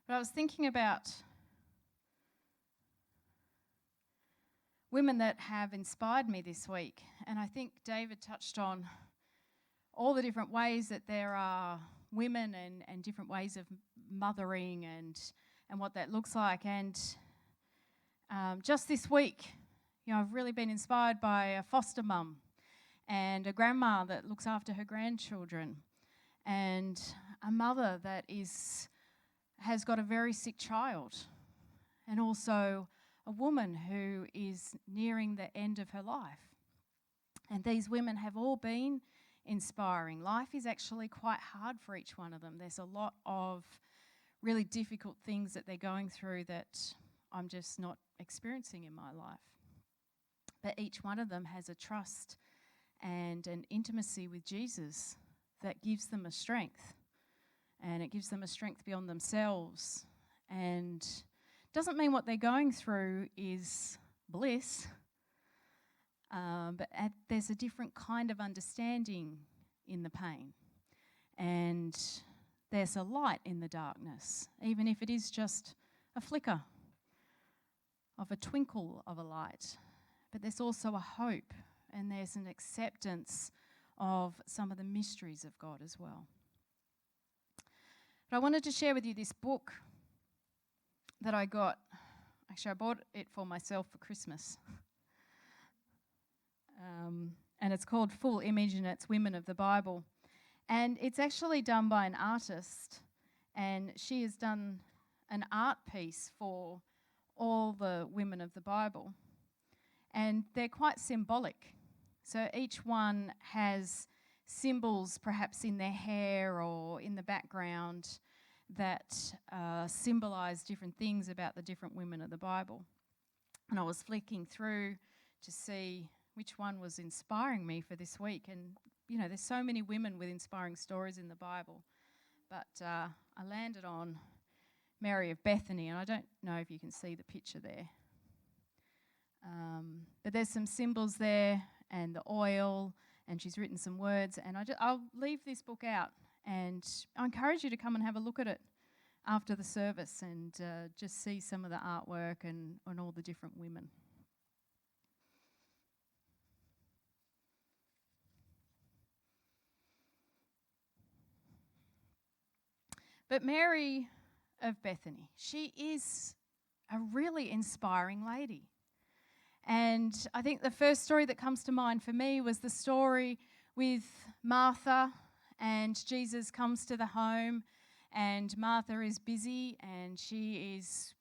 But I was thinking about women that have inspired me this week, and I think David touched on all the different ways that there are women and different ways of mothering and what that looks like. And just this week, I've really been inspired by a foster mum and a grandma that looks after her grandchildren, and a mother that has got a very sick child, and also a woman who is nearing the end of her life. And these women have all been inspiring. Life is actually quite hard for each one of them. There's a lot of really difficult things that they're going through that I'm just not experiencing in my life. But each one of them has a trust and an intimacy with Jesus that gives them a strength. And it gives them a strength beyond themselves. And doesn't mean what they're going through is bliss. But there's a different kind of understanding in the pain. And there's a light in the darkness, even if it is just a flicker of a twinkle of a light. But there's also a hope, and there's an acceptance of some of the mysteries of God as well. But I wanted to share with you this book that I got. Actually, I bought it for myself for Christmas. And it's called Full Image, and it's Women of the Bible. And it's actually done by an artist, and she has done an art piece for all the women of the Bible. And they're quite symbolic. So each one has symbols perhaps in their hair or in the background that symbolize different things about the different women of the Bible. And I was flicking through to see which one was inspiring me for this week. And, there's so many women with inspiring stories in the Bible. But I landed on Mary of Bethany, and I don't know if you can see the picture there. But there's some symbols there and the oil, and she's written some words. And I'll leave this book out, and I encourage you to come and have a look at it after the service and just see some of the artwork and all the different women. But Mary of Bethany, she is a really inspiring lady. And I think the first story that comes to mind for me was the story with Martha, and Jesus comes to the home, and Martha is busy, and she is,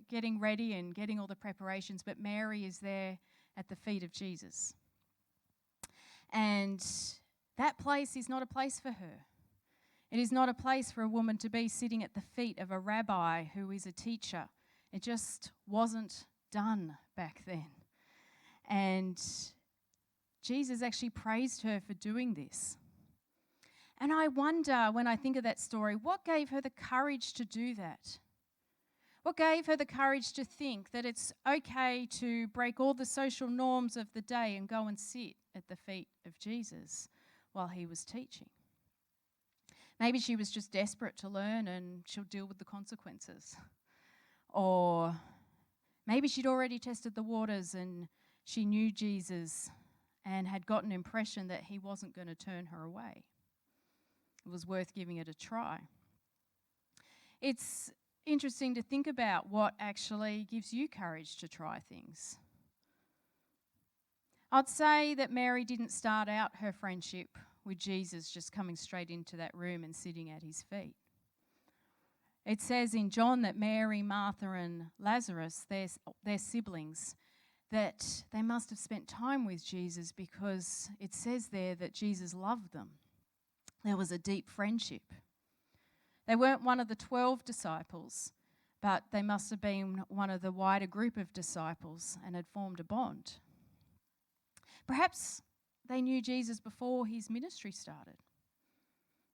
getting ready and getting all the preparations, but Mary is there at the feet of Jesus. And that place is not a place for her. It is not a place for a woman to be sitting at the feet of a rabbi who is a teacher. It just wasn't done back then. And Jesus actually praised her for doing this. And I wonder, when I think of that story, what gave her the courage to do that? What gave her the courage to think that it's okay to break all the social norms of the day and go and sit at the feet of Jesus while he was teaching? Maybe she was just desperate to learn and she'll deal with the consequences. Or maybe she'd already tested the waters and she knew Jesus and had got an impression that he wasn't going to turn her away. It was worth giving it a try. It's interesting to think about what actually gives you courage to try things. I'd say that Mary didn't start out her friendship with Jesus just coming straight into that room and sitting at his feet. It says in John that Mary, Martha and Lazarus, their siblings, that they must have spent time with Jesus, because it says there that Jesus loved them. There was a deep friendship. They weren't one of the 12 disciples, but they must have been one of the wider group of disciples and had formed a bond. Perhaps they knew Jesus before his ministry started.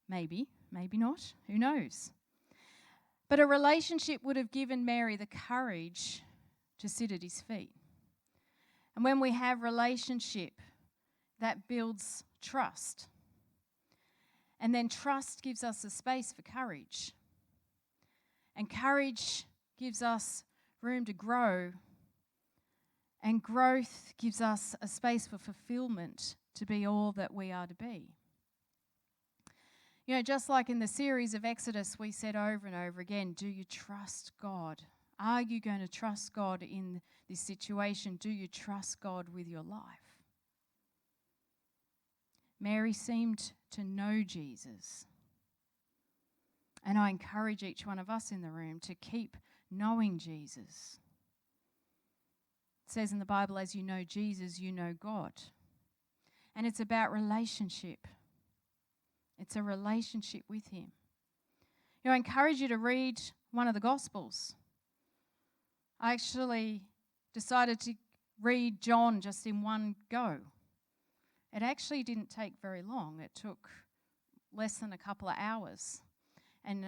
Maybe, maybe not. Who knows? But a relationship would have given Mary the courage to sit at his feet. And when we have relationship, that builds trust. And then trust gives us a space for courage. And courage gives us room to grow. And growth gives us a space for fulfillment to be all that we are to be. You know, just like in the series of Exodus, we said over and over again, do you trust God? Are you going to trust God in this situation? Do you trust God with your life? Mary seemed to know Jesus. And I encourage each one of us in the room to keep knowing Jesus. It says in the Bible, as you know Jesus, you know God. And it's about relationship. It's a relationship with him. You know, I encourage you to read one of the Gospels. I actually decided to read John just in one go. It actually didn't take very long. It took less than a couple of hours. And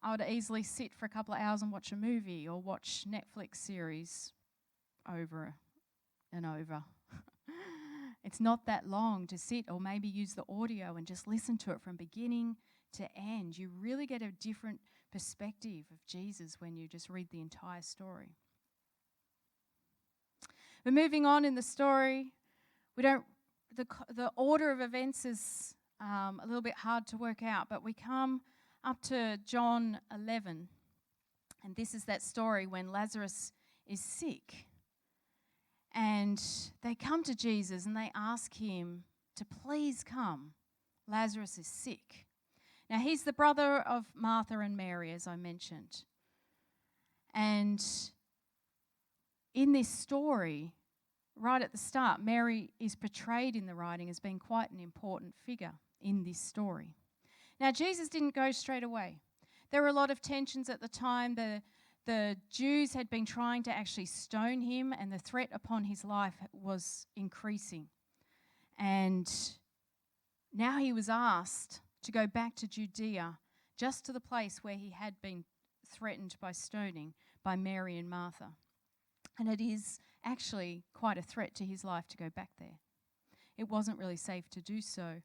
I would easily sit for a couple of hours and watch a movie or watch Netflix series over and over. It's not that long to sit or maybe use the audio and just listen to it from beginning to end. You really get a different perspective of Jesus when you just read the entire story. But moving on in the story, the order of events is a little bit hard to work out, but we come up to John 11, and this is that story when Lazarus is sick. And they come to Jesus and they ask him to please come. Lazarus is sick. Now, he's the brother of Martha and Mary, as I mentioned. And in this story, right at the start, Mary is portrayed in the writing as being quite an important figure in this story. Now, Jesus didn't go straight away. There were a lot of tensions at the time. The Jews had been trying to actually stone him, and the threat upon his life was increasing. And now he was asked to go back to Judea, just to the place where he had been threatened by stoning by Mary and Martha. And it is actually quite a threat to his life to go back there. It wasn't really safe to do so.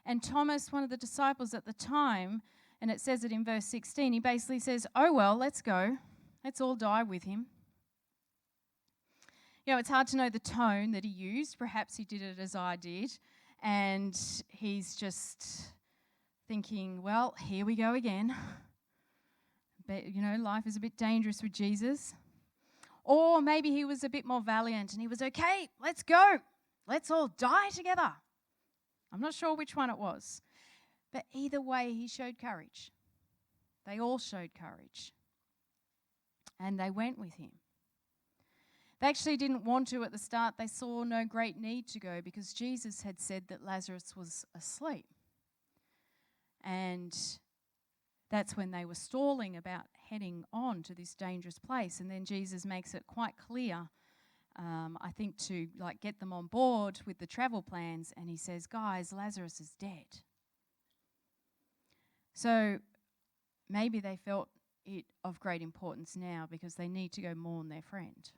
And Thomas, one of the disciples at the time, and it says it in verse 16, he basically says, oh, well, let's go. Let's all die with him. You know, it's hard to know the tone that he used. Perhaps he did it as I did. And he's just thinking, well, here we go again. But, you know, life is a bit dangerous with Jesus. Or maybe he was a bit more valiant and he was, okay, let's go. Let's all die together. I'm not sure which one it was. But either way, he showed courage. They all showed courage. And they went with him. They actually didn't want to at the start. They saw no great need to go because Jesus had said that Lazarus was asleep. And that's when they were stalling about heading on to this dangerous place. And then Jesus makes it quite clear, I think, to get them on board with the travel plans. And he says, guys, Lazarus is dead. So maybe they felt it of great importance now because they need to go mourn their friend.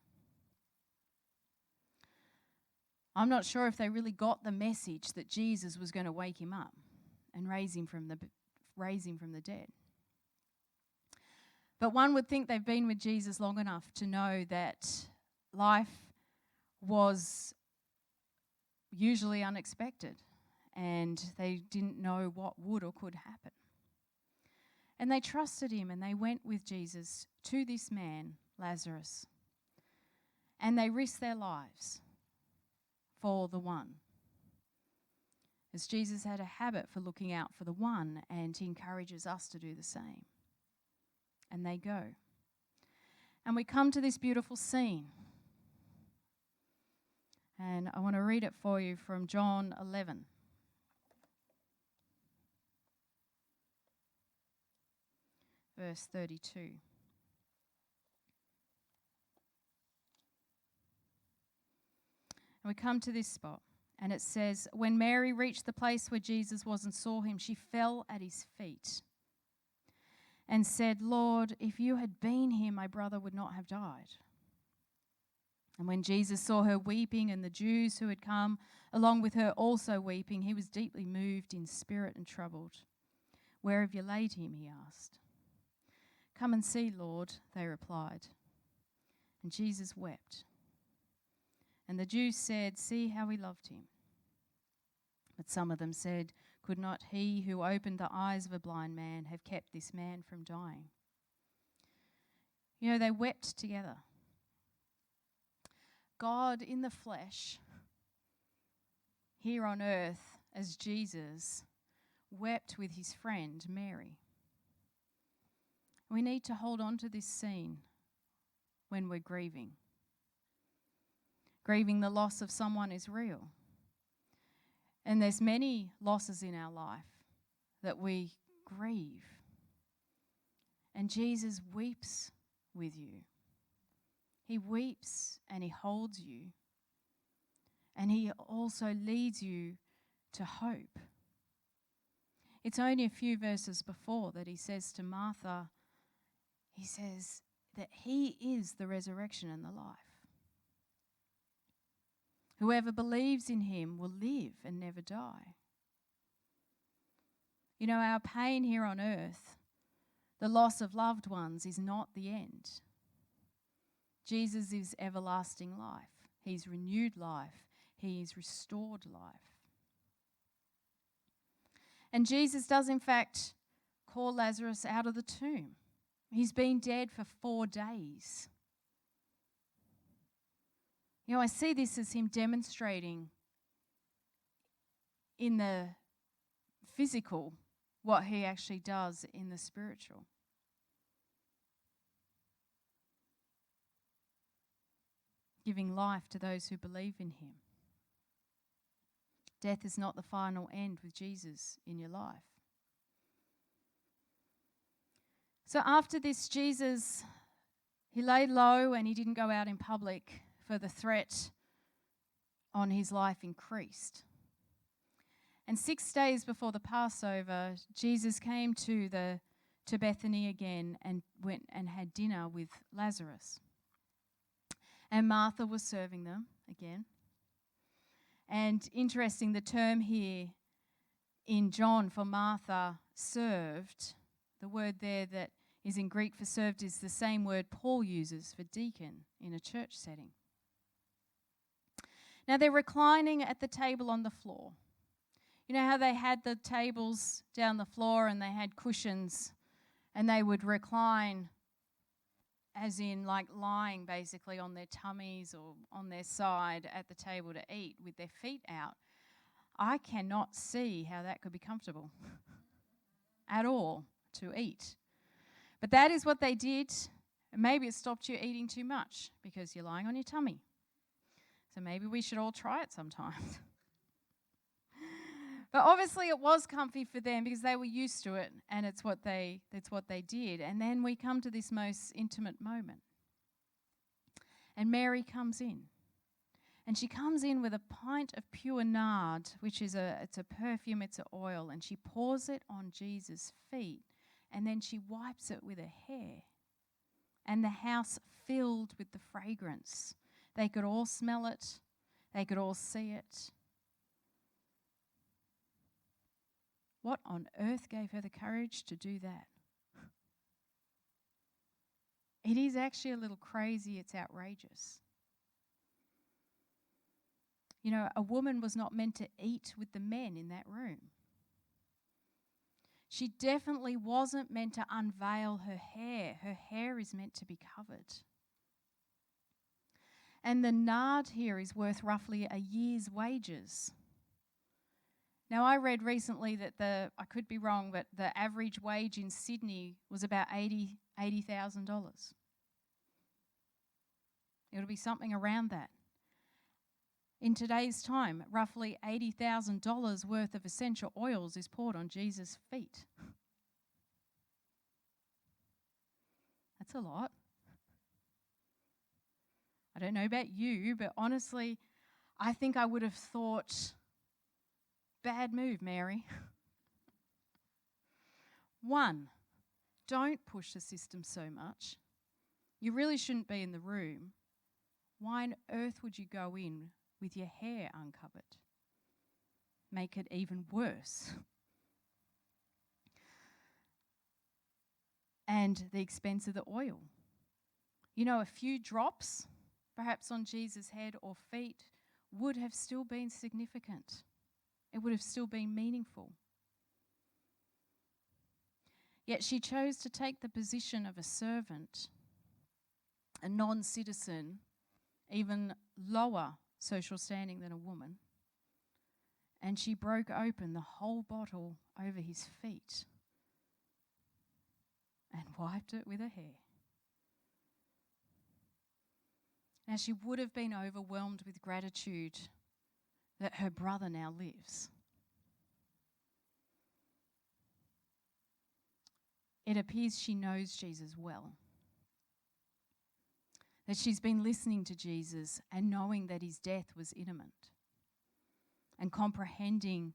I'm not sure if they really got the message that Jesus was going to wake him up and raise him from the dead. But one would think they've been with Jesus long enough to know that life was usually unexpected and they didn't know what would or could happen. And they trusted him and they went with Jesus to this man, Lazarus. And they risked their lives for the one. As Jesus had a habit for looking out for the one, and he encourages us to do the same. And they go. And we come to this beautiful scene. And I want to read it for you from John 11. Verse 32. And we come to this spot, and it says, when Mary reached the place where Jesus was and saw him, she fell at his feet and said, Lord, if you had been here, my brother would not have died. And when Jesus saw her weeping and the Jews who had come along with her also weeping, he was deeply moved in spirit and troubled. Where have you laid him? He asked. "Come and see, Lord," they replied. And Jesus wept. And the Jews said, "See how he loved him." But some of them said, "Could not he who opened the eyes of a blind man have kept this man from dying?" You know, they wept together. God in the flesh, here on earth as Jesus, wept with his friend Mary. We need to hold on to this scene when we're grieving. Grieving the loss of someone is real. And there's many losses in our life that we grieve. And Jesus weeps with you. He weeps and he holds you. And he also leads you to hope. It's only a few verses before that he says to Martha, he says that he is the resurrection and the life. Whoever believes in him will live and never die. You know, our pain here on earth, the loss of loved ones, is not the end. Jesus is everlasting life. He's renewed life. He's restored life. And Jesus does, in fact, call Lazarus out of the tomb. He's been dead for 4 days. You know, I see this as him demonstrating in the physical what he actually does in the spiritual. Giving life to those who believe in him. Death is not the final end with Jesus in your life. So after this, Jesus, he laid low and he didn't go out in public, for the threat on his life increased. And 6 days before the Passover, Jesus came to Bethany again and went and had dinner with Lazarus. And Martha was serving them again. And interesting, the term here in John for Martha, served, the word there that is in Greek for served is the same word Paul uses for deacon in a church setting. Now they're reclining at the table on the floor. You know how they had the tables down the floor and they had cushions and they would recline as in like lying basically on their tummies or on their side at the table to eat with their feet out. I cannot see how that could be comfortable at all to eat. But that is what they did. And maybe it stopped you eating too much because you're lying on your tummy. So maybe we should all try it sometimes. But obviously it was comfy for them because they were used to it and it's what they did. And then we come to this most intimate moment. And Mary comes in. And she comes in with a pint of pure nard, which is it's a perfume, it's an oil, and she pours it on Jesus' feet. And then she wipes it with her hair. And the house filled with the fragrance. They could all smell it. They could all see it. What on earth gave her the courage to do that? It is actually a little crazy. It's outrageous. You know, a woman was not meant to eat with the men in that room. She definitely wasn't meant to unveil her hair. Her hair is meant to be covered. And the nard here is worth roughly a year's wages. Now, I read recently that I could be wrong, but the average wage in Sydney was about $80,000. It'll be something around that. In today's time, roughly $80,000 worth of essential oils is poured on Jesus' feet. That's a lot. I don't know about you, but honestly, I think I would have thought, bad move, Mary. 1, don't push the system so much. You really shouldn't be in the room. Why on earth would you go in with your hair uncovered? Make it even worse. And and the expense of the oil. You know, a few drops, perhaps on Jesus' head or feet, would have still been significant. It would have still been meaningful. Yet she chose to take the position of a servant, a non-citizen, even lower social standing than a woman, and she broke open the whole bottle over his feet and wiped it with her hair. Now, she would have been overwhelmed with gratitude that her brother now lives. It appears she knows Jesus well, that she's been listening to Jesus and knowing that his death was imminent and comprehending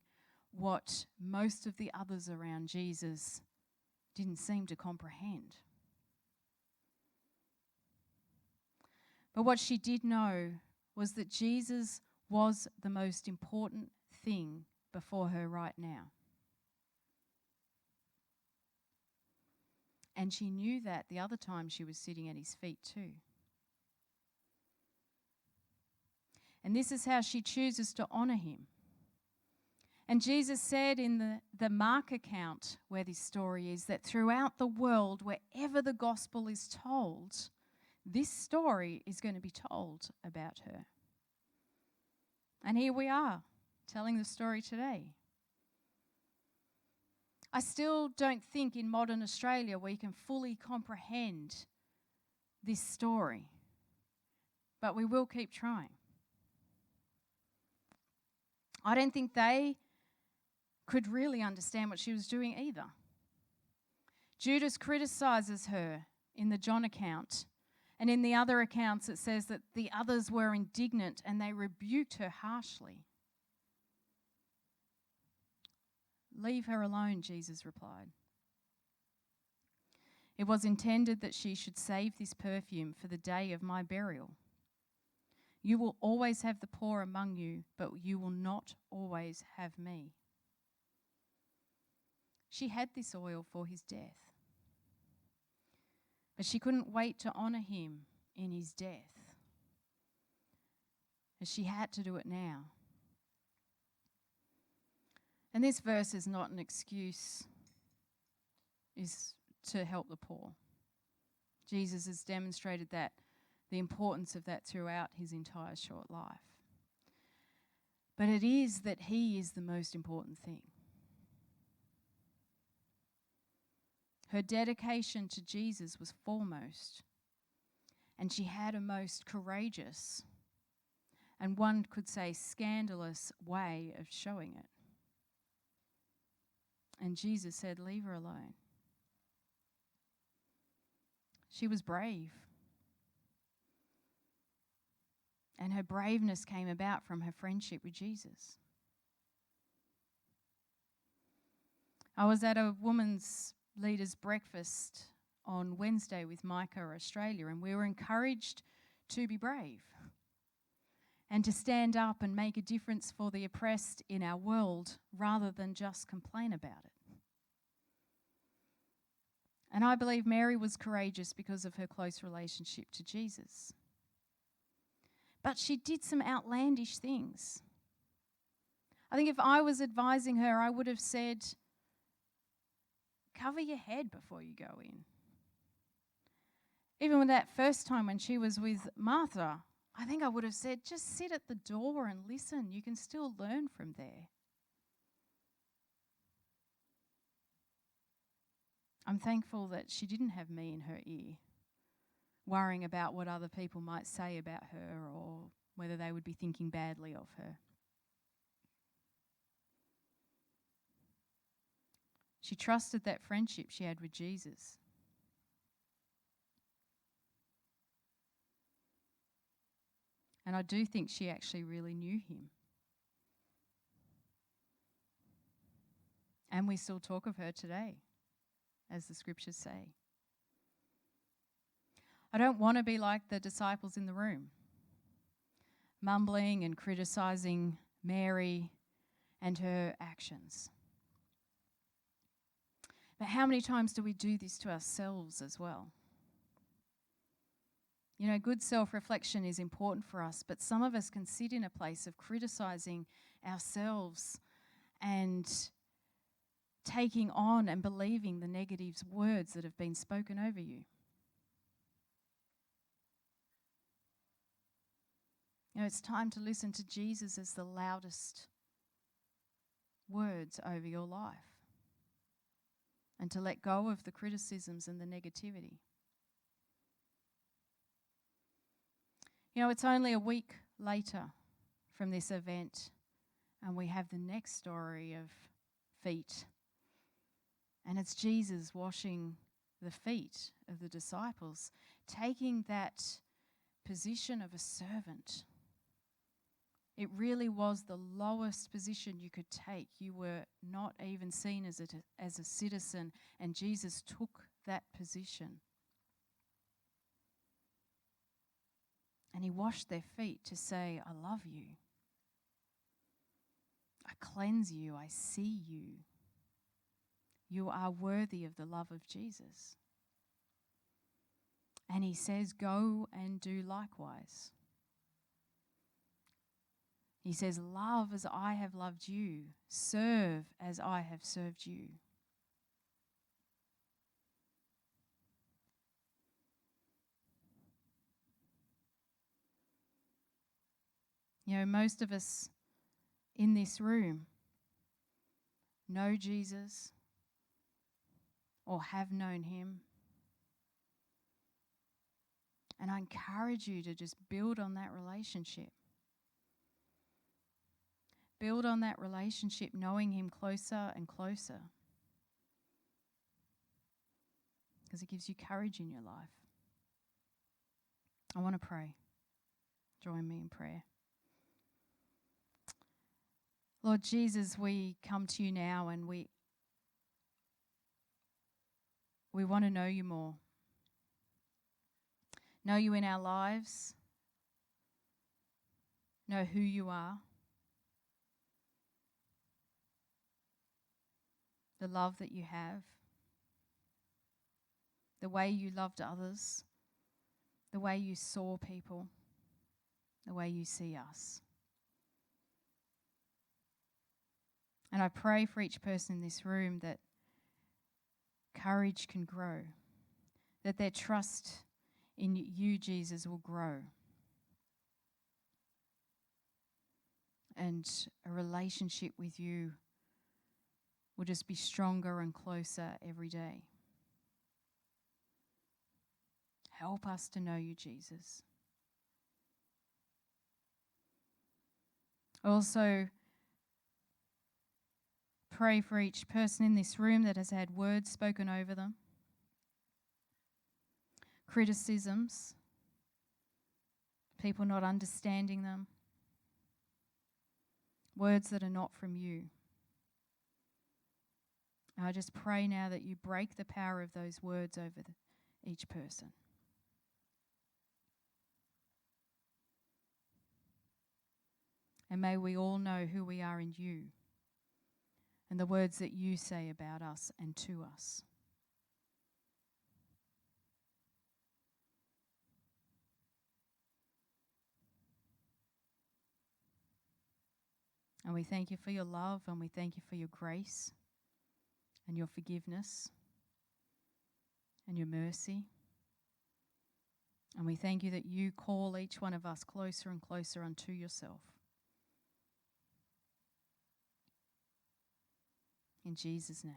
what most of the others around Jesus didn't seem to comprehend. But what she did know was that Jesus was the most important thing before her right now. And she knew that the other time she was sitting at his feet too. And this is how she chooses to honour him. And Jesus said in the Mark account where this story is, that throughout the world, wherever the gospel is told, this story is going to be told about her. And here we are, telling the story today. I still don't think in modern Australia we can fully comprehend this story, but we will keep trying. I don't think they could really understand what she was doing either. Judas criticizes her in the John account, and in the other accounts it says that the others were indignant and they rebuked her harshly. "Leave her alone," Jesus replied. "It was intended that she should save this perfume for the day of my burial. You will always have the poor among you, but you will not always have me." She had this oil for his death, but she couldn't wait to honour him in his death, as she had to do it now. And this verse is not an excuse is to help the poor. Jesus has demonstrated that, the importance of that throughout his entire short life. But it is that he is the most important thing. Her dedication to Jesus was foremost, and she had a most courageous, and one could say scandalous, way of showing it. And Jesus said, "Leave her alone." She was brave. And her braveness came about from her friendship with Jesus. I was at a women's leaders' breakfast on Wednesday with Micah Australia, and we were encouraged to be brave and to stand up and make a difference for the oppressed in our world rather than just complain about it. And I believe Mary was courageous because of her close relationship to Jesus. But she did some outlandish things. I think if I was advising her, I would have said, cover your head before you go in. Even with that first time when she was with Martha, I think I would have said, just sit at the door and listen. You can still learn from there. I'm thankful that she didn't have me in her ear, worrying about what other people might say about her or whether they would be thinking badly of her. She trusted that friendship she had with Jesus. And I do think she actually really knew him. And we still talk of her today, as the scriptures say. I don't want to be like the disciples in the room, mumbling and criticizing Mary and her actions. But how many times do we do this to ourselves as well? You know, good self-reflection is important for us, but some of us can sit in a place of criticizing ourselves and taking on and believing the negative words that have been spoken over you. You know, it's time to listen to Jesus as the loudest words over your life and to let go of the criticisms and the negativity. You know, it's only a week later from this event and we have the next story of feet. And it's Jesus washing the feet of the disciples, taking that position of a servant. It really was the lowest position you could take. You were not even seen as a citizen, and Jesus took that position. And he washed their feet to say, I love you. I cleanse you. I see you. You are worthy of the love of Jesus. And he says, go and do likewise. He says, love as I have loved you. Serve as I have served you. You know, most of us in this room know Jesus or have known him. And I encourage you to just build on that relationship. Build on that relationship, knowing him closer and closer. Because it gives you courage in your life. I want to pray. Join me in prayer. Lord Jesus, we come to you now and we want to know you more. Know you in our lives. Know who you are. The love that you have. The way you loved others. The way you saw people. The way you see us. And I pray for each person in this room that courage can grow, that their trust in you, Jesus, will grow, and a relationship with you will just be stronger and closer every day. Help us to know you, Jesus. Also, pray for each person in this room that has had words spoken over them, criticisms, people not understanding them, words that are not from you. And I just pray now that you break the power of those words over each person. And may we all know who we are in you and the words that you say about us and to us. And we thank you for your love, and we thank you for your grace and your forgiveness and your mercy. And we thank you that you call each one of us closer and closer unto yourself. In Jesus' name.